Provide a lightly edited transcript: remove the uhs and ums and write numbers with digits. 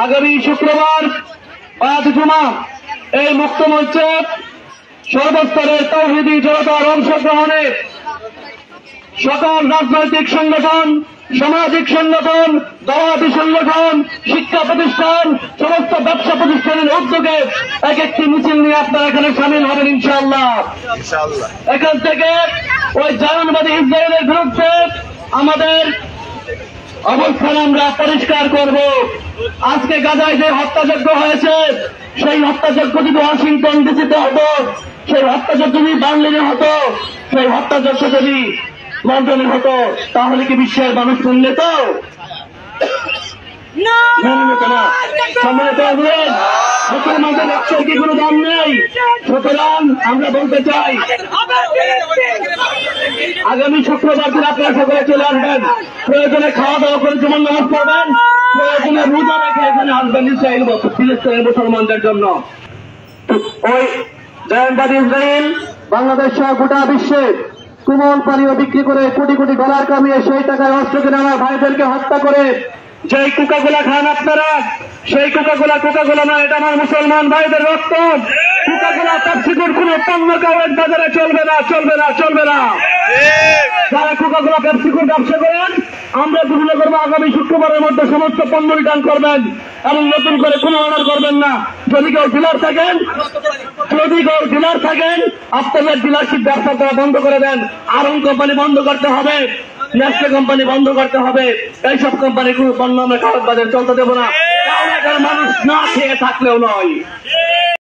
আগামী শুক্রবার 5 জুমা এই মুক্ত মঞ্চে সর্বস্তরের তাওহীদি জনতার অংশগ্রহণে সকল রাজনৈতিক সংগঠন, সামাজিক সংগঠন, দাওয়াতি সংগঠন, শিক্ষা প্রতিষ্ঠান, সমস্ত ব্যবসা প্রতিষ্ঠানের উদ্যোগে এক একটি মিছিল নিয়ে আপনারা এখানে সামিল হবেন ইনশাআল্লাহ। এখান থেকে ওই জায়নবাদী ইসরায়েলের বিরুদ্ধে আমাদের অবস্থান আমরা পরিষ্কার করব। আজকে গাজায় যে হত্যাযজ্ঞ হয়েছে, সেই হত্যাযজ্ঞ যদি ওয়াশিংটন ডিসিতে হতো, সেই হত্যাযজ্ঞ যদি বার্লিনে হতো, সেই হত্যাযজ্ঞ যদি লন্ডনে হতো, তাহলে কি বিশ্বের মানুষ শুনলে তো? মুসলমানদের রক্তের কি কোনো দাম নেই? সুতরাং আমরা বলতে চাই, আগামী শুক্রবার দিন আপনারা সকলে চলে আসবেন। প্রয়োজনে খাওয়া দাওয়া করে যেমন নামাজ পড়বেন, প্রয়োজনে রোজা রেখে এখানে আসবেন ইসরায়েল ফিলিস্তিনের মুসলমানদের জন্য। ওই জায়নবাদী ইসরায়েল বাংলাদেশ সহ গোটা বিশ্বে কোমল পানীয় বিক্রি করে কোটি কোটি ডলার কামিয়ে সেই টাকায় অস্ত্র কিনে আমার ভাইদেরকে হত্যা করে যেই কোকাকোলা খান আপনারা, সেই কোকাকোলা না, এটা আমার মুসলমান ভাইদের রক্ত। কোকাকোলা পেপসিকোর কোন পণ্য কাউয়ের বাজারে চলবে না, চলবে না, চলবে না। যারা কোকাকোলা পেপসিকোর ব্যবসা করেন, আমরা ঘোষণা করবো আগামী শুক্রবারের মধ্যে সমস্ত পণ্য রিটার্ন করবেন এবং নতুন করে কোনো অর্ডার করবেন না। যদি কেউ ডিলার থাকেন আপনাদের ডিলারশিপ ব্যবসা করা বন্ধ করে দেন। আরং কোম্পানি বন্ধ করতে হবে, নেসলে কোম্পানি বন্ধ করতে হবে। এইসব কোম্পানি কোনো পণ্য আমরা কাগজ বাজারে চলতে দেবো না। মানুষ না খেয়ে থাকলেও নয়।